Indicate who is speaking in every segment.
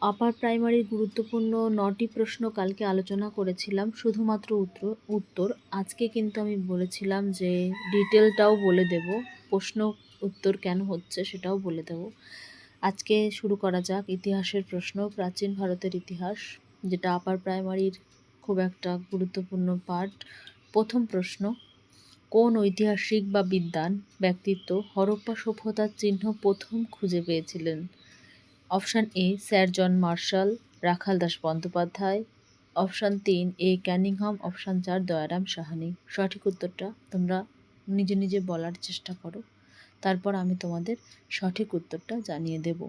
Speaker 1: আপার প্রাইমারির গুরুত্বপূর্ণ ৯টি প্রশ্ন কালকে আলোচনা করেছিলাম, শুধুমাত্র উত্তর। আজকে কিন্তু আমি বলেছিলাম যে ডিটেলটাও বলে দেব, প্রশ্ন উত্তর কেন হচ্ছে সেটাও বলে দেব। আজকে শুরু করা যাক ইতিহাসের প্রশ্ন, প্রাচীন ভারতের ইতিহাস, যেটা আপার প্রাইমারির খুব একটা গুরুত্বপূর্ণ পার্ট। প্রথম প্রশ্ন, কোন ঐতিহাসিক বা বিদ্বান ব্যক্তিত্ব হরপ্পা সভ্যতার চিহ্ন প্রথম খুঁজে পেয়েছিলেন? অপশান এ sir John Marshall, Rakhal Das Bandyopadhyay, option 3 এ ক্যানিংহাম, অপশান 4 দয়ারাম সাহানি। সঠিক উত্তরটা তোমরা নিজে নিজে বলার চেষ্টা করো, তারপর আমি তোমাদের সঠিক উত্তরটা জানিয়ে দেব।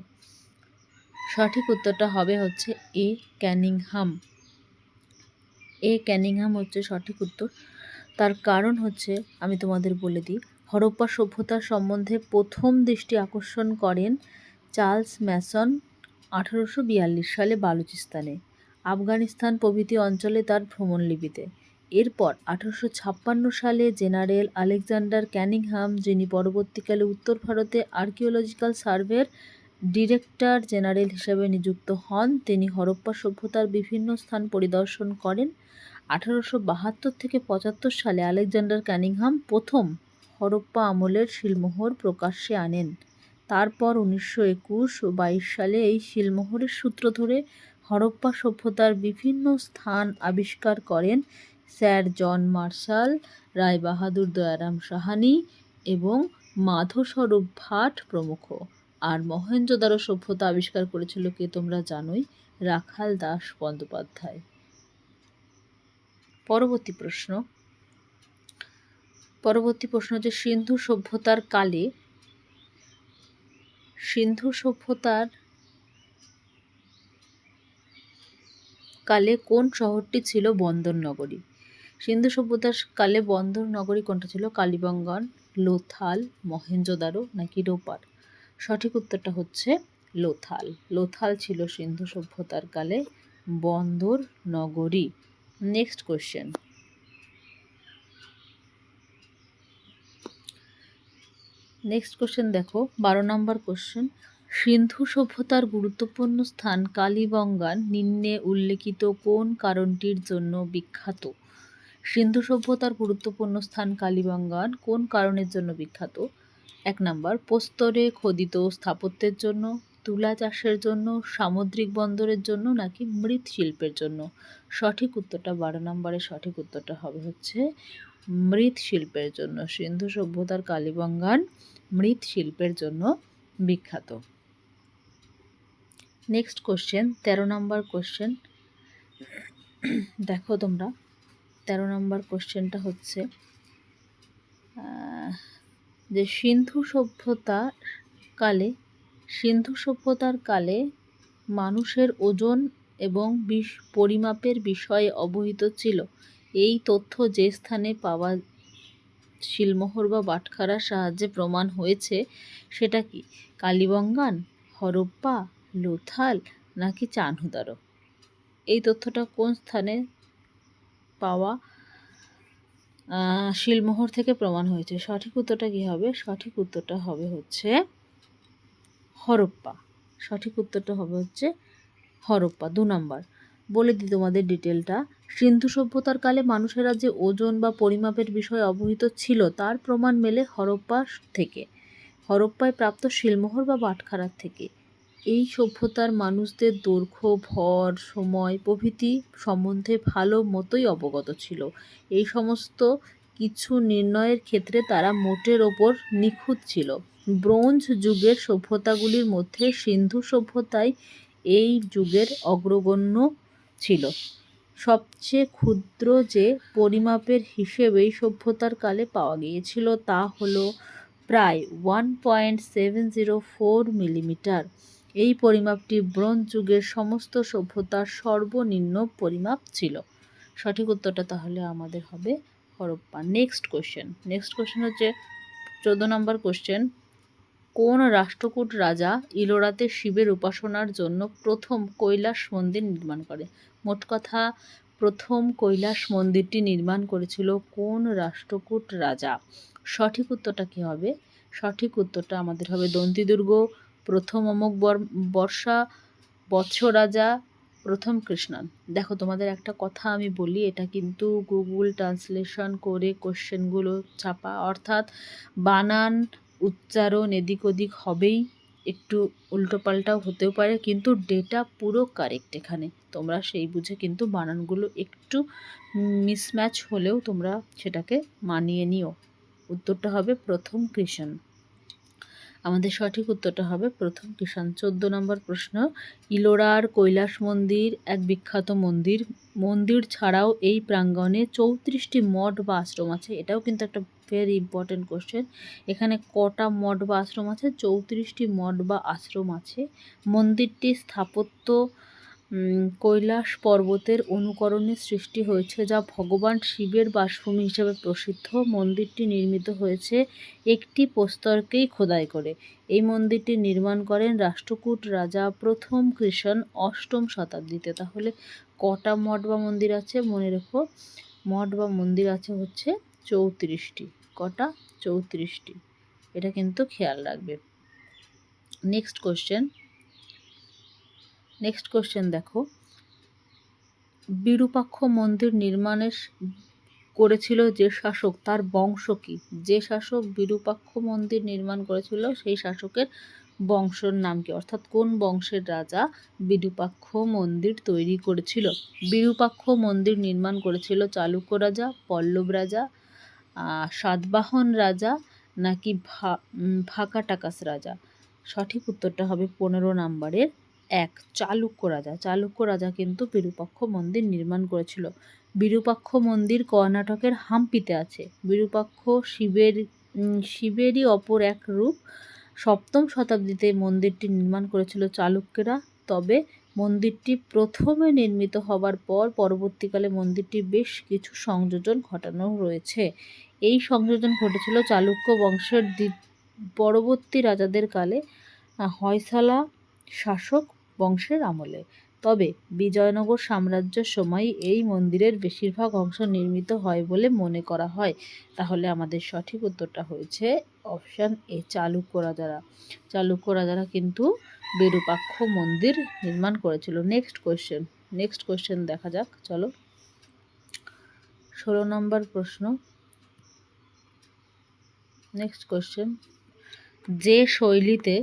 Speaker 1: সঠিক উত্তরটা হবে হচ্ছে এ ক্যানিংহাম। ক্যানিংহাম হচ্ছে সঠিক উত্তর। তার কারণ হচ্ছে, আমি তোমাদের বলে দিই, হরপ্পা সভ্যতার সম্বন্ধে প্রথম দৃষ্টি আকর্ষণ করেন চার্লস ম্যাসন 1842 সালে বালুচিস্তানে, আফগানিস্তান প্রভৃতি অঞ্চলে তার ভ্রমণলিপিতে। এরপর 1856 সালে জেনারেল আলেকজান্ডার ক্যানিংহাম, যিনি পরবর্তীকালে উত্তর ভারতে আর্কিওলজিক্যাল সার্ভের ডিরেক্টর জেনারেল হিসেবে নিযুক্ত হন, তিনি হরপ্পা সভ্যতার বিভিন্ন স্থান পরিদর্শন করেন। 1872 থেকে 75 সালে আলেকজান্ডার ক্যানিংহাম প্রথম হরপ্পা আমলের শিলমোহর প্রকাশ্যে আনেন। তারপর 1921 ও 22 সালে এই শিলমোহরের সূত্র ধরে হরপ্পা সভ্যতার বিভিন্ন স্থান আবিষ্কার করেন স্যার জন মার্শাল, রায়বাহাদুর দয়ারাম সাহানি এবং মাধবস্বরূপ ভাট প্রমুখ। আর মহেঞ্জোদারো সভ্যতা আবিষ্কার করেছিল কে তোমরা জানোই, রাখাল দাস বন্দ্যোপাধ্যায়। পরবর্তী প্রশ্ন যে সিন্ধু সভ্যতার কালে কোন শহরটি ছিল বন্দর নগরী? সিন্ধু সভ্যতার কালে বন্দর নগরী কোনটা ছিল? কালিবঙ্গন, লোথাল, মহেঞ্জোদারো নাকি রোপার? সঠিক উত্তরটা হচ্ছে লোথাল। লোথাল ছিল সিন্ধু সভ্যতার কালে বন্দর নগরী। নেক্সট কোশ্চেন দেখো, 12 নম্বর কোশ্চেন। সিন্ধু সভ্যতার গুরুত্বপূর্ণ স্থান কালিবঙ্গান নিম্নে উল্লেখিত কোন কারণটির জন্য বিখ্যাত? সিন্ধু সভ্যতার গুরুত্বপূর্ণ স্থান কালিবঙ্গান কোন কারণের জন্য বিখ্যাত? 1 নম্বর প্রস্তরে খোদিত স্থাপত্যের জন্য, তুলা চাষের জন্য, সামুদ্রিক বন্দরের জন্য নাকি মৃৎশিল্পের জন্য? সঠিক উত্তরটা 12 নম্বরের সঠিক উত্তরটা হবে হচ্ছে মৃৎশিল্পের জন্য। সিন্ধু সভ্যতার কালিবঙ্গান মৃৎশিল্পের জন্য বিখ্যাত। নেক্সট কোশ্চেন 13 নম্বর কোশ্চেন দেখো তোমরা। 13 নম্বর কোশ্চেনটা হচ্ছে যে সিন্ধু সভ্যতার কালে মানুষের ওজন এবং পরিমাপের বিষয়ে অবহিত ছিল। এই তথ্য যে স্থানে পাওয়া শিলমোহর বা বাটখারার সাহায্যে প্রমাণ হয়েছে সেটা কি? কালিবঙ্গান, হরপ্পা, লোথাল নাকি চানহুদারো? এই তথ্যটা কোন স্থানে পাওয়া শিলমোহর থেকে প্রমাণ হয়েছে? সঠিক উত্তরটা কি হবে? সঠিক উত্তরটা হবে হচ্ছে হরপ্পা। সঠিক উত্তরটা হবে হচ্ছে হরপ্পা। 2 নম্বর বলে দিই তোমাদের ডিটেলটা। সিন্ধু সভ্যতার কালে মানুষেরা যে ওজন বা পরিমাপের বিষয়ে অবহিত ছিল তার প্রমাণ মেলে হরপ্পায় প্রাপ্ত শিলমোহর বা বাটখারার থেকে। এই সভ্যতার মানুষদের দৈর্ঘ্য, ভর, সময় প্রভৃতি সম্বন্ধে ভালো মতোই অবগত ছিল। এই সমস্ত কিছু নির্ণয়ের ক্ষেত্রে তারা মোটের ওপর নিখুঁত ছিল। ব্রোঞ্জ যুগের সভ্যতাগুলির মধ্যে সিন্ধু সভ্যতাই এই যুগের অগ্রগণ্য ছিল। সবচেয়ে ক্ষুদ্র যে পরিমাপের হিসেব এই সভ্যতার কালে পাওয়া গিয়েছিল তা হল প্রায় 1.704 মিলিমিটার। এই পরিমাপটি ব্রোঞ্জ যুগের সমস্ত সভ্যতার সর্বনিম্ন পরিমাপ ছিল। সঠিক উত্তরটা তাহলে আমাদের হবে হরপ্পা। নেক্সট কোশ্চেন হচ্ছে 14 নম্বর কোশ্চেন। কোন রাষ্ট্রকূট রাজা ইলোরাতে শিবের উপাসনার জন্য প্রথম কৈলাস মন্দির নির্মাণ করে? মোট কথা প্রথম কৈলাস মন্দিরটি নির্মাণ করেছিল কোন রাষ্ট্রকূট রাজা? সঠিক উত্তরটা কি হবে? সঠিক উত্তরটা আমাদের হবে দন্তি দুর্গ, প্রথম অমোঘ বর্ষা, বৎস রাজা প্রথম কৃষ্ণন। দেখো তোমাদের একটা কথা আমি বলি, এটা কিন্তু গুগল ট্রান্সলেশন করে কোশ্চেনগুলো ছাপা, অর্থাৎ বানান উচ্চারণ এদিক ওদিক হবেই, একটু উল্টোপাল্টাও হতেও পারে, কিন্তু ডেটা পুরো কারেক্ট এখানে। তোমরা সেই বুঝে কিন্তু বানানগুলো একটু মিসম্যাচ হলেও তোমরা সেটাকে মানিয়ে নিও। উত্তরটা হবে প্রথম কৃষ্ণ। আমাদের সঠিক উত্তরটা হবে প্রথম কৃষাণ। 14 নম্বর প্রশ্ন, ইলোরার কৈলাস মন্দির এক বিখ্যাত মন্দির। মন্দির ছাড়াও এই প্রাঙ্গণে 34টি মঠ বা আশ্রম আছে। এটাও কিন্তু একটা ভেরি ইম্পর্টেন্ট কোশ্চেন। এখানে কটা মঠ বা আশ্রম আছে? 34টি মঠ বা আশ্রম আছে। মন্দিরটির স্থাপত্য কৈলাস পর্বতের অনুকরণে সৃষ্টি হয়েছে, যা ভগবান শিবের বাসভূমি হিসেবে প্রসিদ্ধ। মন্দিরটি নির্মিত হয়েছে একটি প্রস্তরকেই খোদাই করে। এই মন্দিরটি নির্মাণ করেন রাষ্ট্রকূট রাজা প্রথম কৃষ্ণ 8ম শতাব্দীতে। তাহলে কটা মঠ বা মন্দির আছে মনে রেখো? মঠ বা মন্দির আছে হচ্ছে 34টি। কটা? 34টি। এটা কিন্তু খেয়াল রাখবে। নেক্সট কোশ্চেন দেখো, বিরূপাক্ষ মন্দির নির্মাণের করেছিল যে শাসক, তার বংশ কি? যে শাসক বিরূপাক্ষ মন্দির নির্মাণ করেছিল সেই শাসকের বংশের নাম কি? অর্থাৎ কোন বংশের রাজা বিরূপাক্ষ মন্দির তৈরি করেছিল? বিরূপাক্ষ মন্দির নির্মাণ করেছিল চালুক্য রাজা, পল্লব রাজা, সাতবাহন রাজা নাকি ভাকাটাকাস রাজা? সঠিক উত্তরটা হবে 15 নম্বরের 1, চালুক্য রাজা। চালুক্য রাজা কিন্তু বিরূপাক্ষ মন্দির নির্মাণ করেছিল। বিরূপাক্ষ মন্দির কর্ণাটকের হাম্পিতে আছে। বিরূপাক্ষ শিবেরই অপর এক রূপ। 7ম শতাব্দীতে মন্দিরটি নির্মাণ করেছিল চালুক্যরা। তবে মন্দিরটি প্রথমে নির্মিত হবার পর পরবর্তীকালে মন্দিরটি বেশ কিছু সংযোজন ঘটানো রয়েছে। এই সংযোজন ঘটেছিল চালুক্য বংশের পরবর্তী রাজাদের কালে, হয়সালা শাসক বংশের আমলে। তবে বিজয়নগর সাম্রাজ্যের সময় এই মন্দিরের বেশিরভাগ অংশ নির্মিত হয় বলে মনে করা হয়। তাহলে আমাদের সঠিক উত্তরটা হয়েছে অপশান এ, চালুক্য রাজারা। চালুক্য রাজারা কিন্তু বিরূপাক্ষ মন্দির নির্মাণ করেছিল। নেক্সট কোশ্চেন দেখা যাক, চলো। 16 নম্বর প্রশ্ন। নেক্সট কোশ্চেন, যে শৈলীতে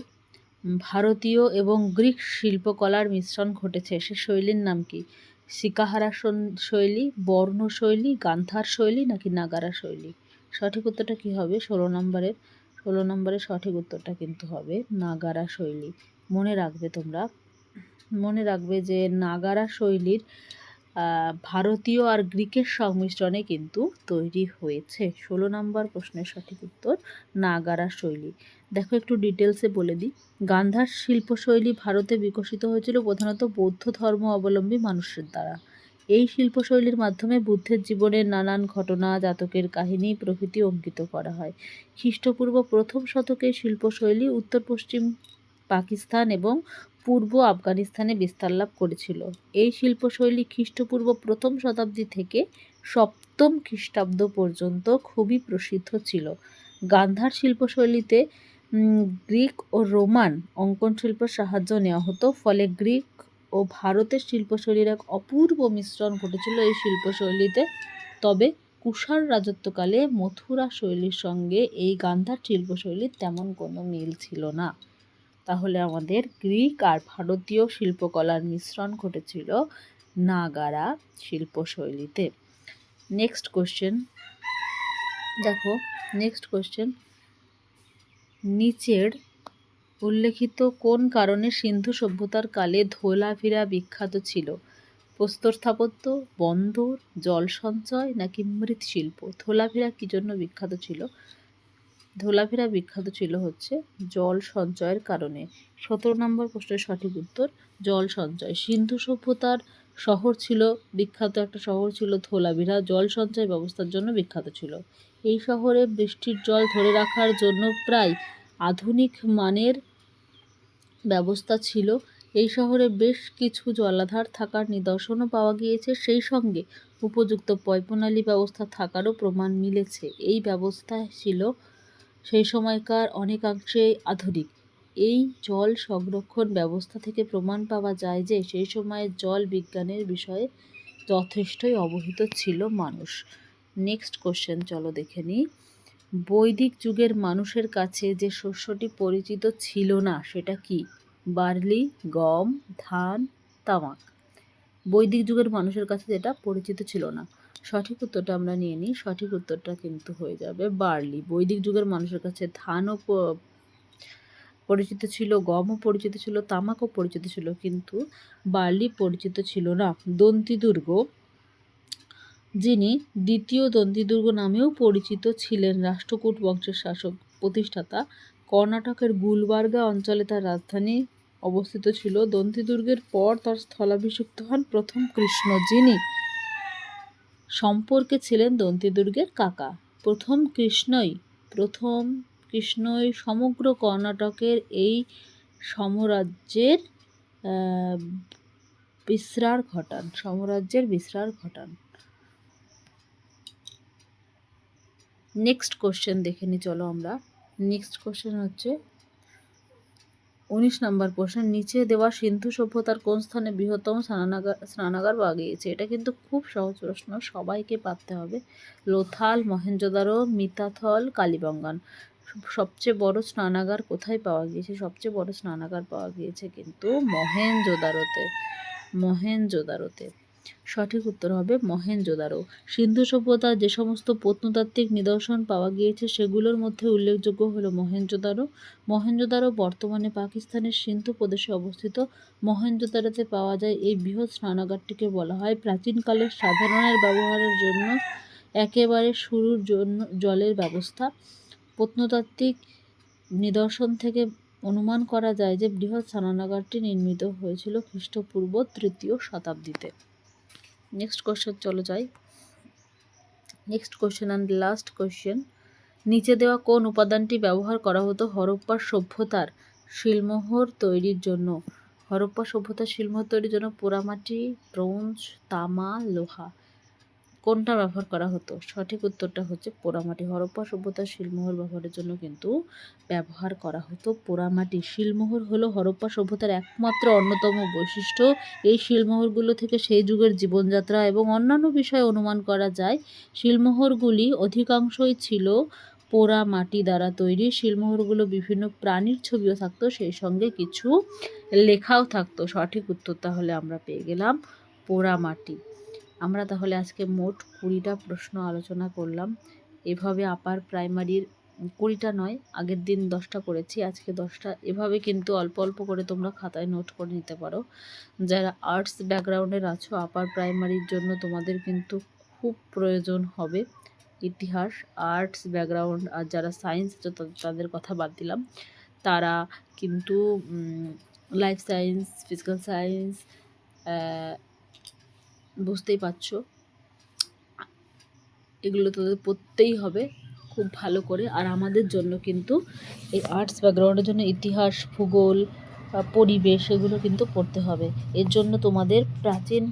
Speaker 1: ভারতীয় এবং গ্রিক শিল্পকলার মিশ্রণ ঘটেছে সে শৈলীর নাম কি? শিকাহারা শৈলী, বর্ণ শৈলী, গান্ধার শৈলী নাকি নাগারা শৈলী? সঠিক উত্তরটা কি হবে? 16 নম্বরের সঠিক উত্তরটা কিন্তু হবে নাগারা শৈলী। মনে রাখবে যে নাগারা শৈলীর ভারতীয় আর গ্রিকের সংমিশ্রণে কিন্তু তৈরি হয়েছে। 16 নম্বর প্রশ্নের সঠিক উত্তর নাগারা শৈলী। দেখো একটু ডিটেলসে বলে দিই। গান্ধার শিল্পশৈলী ভারতে বিকশিত হয়েছিল প্রধানত বৌদ্ধ ধর্ম অবলম্বী মানুষের দ্বারা। এই শিল্পশৈলীর মাধ্যমে বুদ্ধের জীবনের নানান ঘটনা, জাতকের কাহিনী প্রভৃতি অঙ্কিত করা হয়। খ্রিস্টপূর্ব 1ম শতকে শিল্পশৈলী উত্তর পশ্চিম পাকিস্তান এবং পূর্ব আফগানিস্তানে বিস্তার লাভ করেছিল। এই শিল্পশৈলী খ্রিস্টপূর্ব 1ম শতাব্দী থেকে 7ম খ্রিস্টাব্দ পর্যন্ত খুবই প্রসিদ্ধ ছিল। গান্ধার শিল্পশৈলীতে গ্রিক ও রোমান অঙ্কন শিল্পের সাহায্য নেওয়া হতো, ফলে গ্রিক ও ভারতের শিল্পশৈলীর এক অপূর্ব মিশ্রণ ঘটেছিল এই শিল্পশৈলীতে। তবে কুষাণ রাজত্বকালে মথুরা শৈলীর সঙ্গে এই গান্ধার শিল্পশৈলীর তেমন কোনো মিল ছিল না। তাহলে আমাদের গ্রিক আর ভারতীয় শিল্পকলার মিশ্রণ ঘটেছিল নাগারা শিল্পশৈলীতে। নেক্সট কোশ্চেন, নিচের উল্লেখিত কোন কারণে সিন্ধু সভ্যতার কালে ধোলাভিরা বিখ্যাত ছিল? প্রস্তর স্থাপত্য, বন্দর, জল সঞ্চয় নাকি মৃৎশিল্প? ধোলাভিরা কি জন্য বিখ্যাত ছিল? ধোলাভিরা বিখ্যাত ছিল হচ্ছে জল সঞ্চয়ের কারণে। 17 নম্বর প্রশ্নের সঠিক উত্তর জল সঞ্চয়। সিন্ধু সভ্যতার বিখ্যাত একটা শহর ছিল ধোলাভিরা, জল সঞ্চয় ব্যবস্থার জন্য বিখ্যাত ছিল। এই শহরে বৃষ্টির জল ধরে রাখার জন্য প্রায় আধুনিক মানের ব্যবস্থা ছিল। এই শহরে বেশ কিছু জলাধার থাকার নিদর্শনও পাওয়া গিয়েছে, সেই সঙ্গে উপযুক্ত পয়ঃপ্রণালী ব্যবস্থা থাকারও প্রমাণ মিলেছে। এই ব্যবস্থা ছিল সেই সময়কার অনেকাংশে আধুনিক। এই জল সংরক্ষণ ব্যবস্থা থেকে প্রমাণ পাওয়া যায় যে সেই সময়ে জল বিজ্ঞানের বিষয়ে যথেষ্টই অবহিত ছিল মানুষ। নেক্সট কোশ্চেন চলো দেখে নিই। বৈদিক যুগের মানুষের কাছে যে শস্যটি পরিচিত ছিল না সেটা কি? বার্লি, গম, ধান, তামাক। বৈদিক যুগের মানুষের কাছে যেটা পরিচিত ছিল না, সঠিক উত্তরটা আমরা নিয়ে নিই। সঠিক উত্তরটা কিন্তু হয়ে যাবে বার্লি। বৈদিক যুগের মানুষের কাছে ধানও পরিচিত ছিল, গমও পরিচিত ছিল, তামাকও পরিচিত ছিল, কিন্তু বার্লি পরিচিত ছিল না। দন্তিদুর্গ, যিনি দ্বিতীয় দন্তিদুর্গ নামেও পরিচিত ছিলেন, রাষ্ট্রকূট বংশের শাসক প্রতিষ্ঠাতা, কর্ণাটকের গুলবার্গা অঞ্চলে তার রাজধানী অবস্থিত ছিল। দন্তিদুর্গের পর তার স্থলাভিষিক্ত হন প্রথম কৃষ্ণ, যিনি সম্পর্কে ছিলেন দন্তিদুর্গের কাকা। প্রথম কৃষ্ণই সমগ্র কর্ণাটকের এই সাম্রাজ্যের বিস্তার ঘটান। নেক্সট কোশ্চেন দেখে নিই চলো আমরা। নেক্সট কোশ্চেন হচ্ছে 19 নম্বর প্রশ্ন। নিচে দেওয়া সিন্ধু সভ্যতার কোন স্থানে বৃহত্তম স্নানাগার পাওয়া গিয়েছে? এটা কিন্তু খুব সহজ প্রশ্ন, সবাইকে পারতে হবে। লোথাল, মহেঞ্জোদারো, মিতাথল, কালিবঙ্গান। সবচেয়ে বড় স্নানাগার কোথায় পাওয়া গিয়েছে? সবচেয়ে বড় স্নানাগার পাওয়া গিয়েছে কিন্তু মহেঞ্জোদারোতে। সঠিক উত্তর হবে মহেঞ্জোদারো। সিন্ধু সভ্যতার যে সমস্ত প্রত্নতাত্ত্বিক নিদর্শন পাওয়া গিয়েছে সেগুলোর মধ্যে উল্লেখযোগ্য হলো মহেঞ্জোদারো বর্তমানে পাকিস্তানের সিন্ধু প্রদেশে অবস্থিত। মহেঞ্জোদারোতে পাওয়া যায় এই বৃহৎ স্নানাগারটিকে বলা হয় প্রাচীনকালের সাধারণের ব্যবহারের জন্য একেবারে শুরুর জন্য জলের ব্যবস্থা। প্রত্নতাত্ত্বিক নিদর্শন থেকে অনুমান করা যায় যে বৃহৎ স্নানাগারটি নির্মিত হয়েছিল খ্রিস্টপূর্ব 3য় শতাব্দীতে। নেক্সট কোশ্চেন চলো যাই। Next question and last question. নিচে দেওয়া কোন উপাদানটি ব্যবহার করা হতো হরপ্পা সভ্যতার শিলমোহর তৈরির জন্য? হরপ্পা সভ্যতার শিলমোহর তৈরির জন্য পোড়ামাটি, ব্রোঞ্জ, তামা, লোহা। কোনটা ব্যবহার করা হতো? সঠিক উত্তরটা হচ্ছে পোড়ামাটি। হরপ্পা সভ্যতার শিলমোহর ব্যবহারের জন্য কিন্তু ব্যবহার করা হতো পোড়ামাটি। শিলমোহর হলো হরপ্পা সভ্যতার একমাত্র অন্যতম বৈশিষ্ট্য। এই শিলমোহরগুলো থেকে সেই যুগের জীবনযাত্রা এবং অন্যান্য বিষয় অনুমান করা যায়। শিলমোহরগুলি অধিকাংশই ছিল পোড়ামাটি দ্বারা তৈরি। শিলমোহরগুলো বিভিন্ন প্রাণীর ছবিও থাকতো, সেই সঙ্গে কিছু লেখাও থাকতো। সঠিক উত্তর তাহলে আমরা পেয়ে গেলাম পোড়ামাটি। আমরা তাহলে আজকে মোট 20টা প্রশ্ন আলোচনা করলাম। এভাবে আপার প্রাইমারির 20টা নয়, আগের দিন 10টা করেছি, আজকে 10টা। এভাবে কিন্তু অল্প অল্প করে তোমরা খাতায় নোট করে নিতে পারো। যারা আর্টস ব্যাকগ্রাউন্ডের আছো, আপার প্রাইমারির জন্য তোমাদের কিন্তু খুব প্রয়োজন হবে ইতিহাস, আর্টস ব্যাকগ্রাউন্ড। আর যারা সায়েন্স আছে তাদের কথা বাদ দিলাম, তারা কিন্তু লাইফ সায়েন্স, ফিজিক্যাল সায়েন্স, বুঝতেই পারছো, এগুলো তোদের পড়তেই হবে খুব ভালো করে। আর আমাদের জন্য কিন্তু এই আর্টস ব্যাকগ্রাউন্ডের জন্য ইতিহাস, ভূগোল, পরিবেশ এগুলো কিন্তু পড়তে হবে। এর জন্য তোমাদের প্রাচীন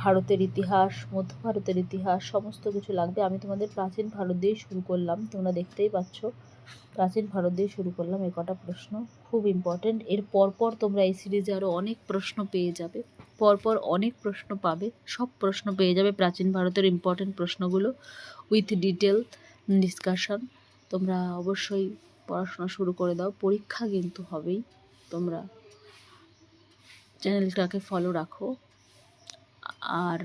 Speaker 1: ভারতের ইতিহাস, মধ্য ভারতের ইতিহাস সমস্ত কিছু লাগবে। আমি তোমাদের প্রাচীন ভারত দিয়েই শুরু করলাম, তোমরা দেখতেই পাচ্ছ প্রাচীন ভারত দিয়ে শুরু করলাম। এই কটা প্রশ্ন খুব ইম্পর্টেন্ট। এর পরপর তোমরা এই সিরিজে আরও অনেক প্রশ্ন পেয়ে যাবে, পরপর অনেক প্রশ্ন পাবে, সব প্রশ্ন পেয়ে যাবে প্রাচীন ভারতের ইম্পর্টেন্ট প্রশ্নগুলো উইথ ডিটেল ডিসকাশন। তোমরা অবশ্যই পড়াশোনা শুরু করে দাও, পরীক্ষা কিন্তু হবেই। তোমরা চ্যানেলটাকে ফলো রাখো। আর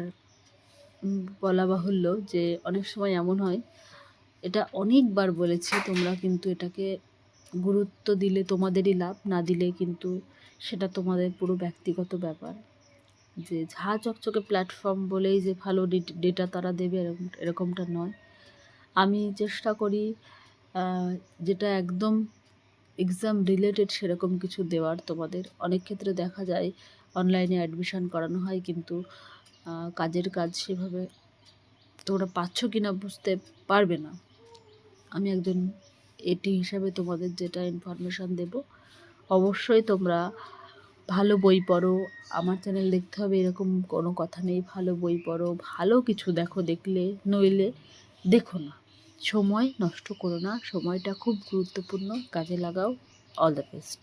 Speaker 1: বলা বাহুল্য যে অনেক সময় এমন হয়, এটা অনেকবার বলেছি, তোমরা কিন্তু এটাকে গুরুত্ব দিলে তোমাদেরই লাভ, না দিলে কিন্তু সেটা তোমাদের পুরো ব্যক্তিগত ব্যাপার। যে ঝা চকচকে প্ল্যাটফর্ম বলেই যে ভালো ডেটা তারা দেবে এরকমটা নয়। আমি চেষ্টা করি যেটা একদম এক্সাম রিলেটেড সেরকম কিছু দেওয়ার তোমাদের। অনেক ক্ষেত্রে দেখা যায় অনলাইনে অ্যাডমিশন করানো হয়, কিন্তু কাজের কাজ সেভাবে তোমরা পাচ্ছ কি না বুঝতে পারবে না। আমি একজন এটি হিসাবে তোমাদের যেটা ইনফরমেশান দেব, অবশ্যই তোমরা ভালো বই পড়ো। আমার চ্যানেল দেখতে হবে এরকম কোনো কথা নেই, ভালো বই পড়ো, ভালো কিছু দেখো, দেখলে নইলে দেখো না। সময় নষ্ট করো না, সময়টা খুব গুরুত্বপূর্ণ, কাজে লাগাও। All the best.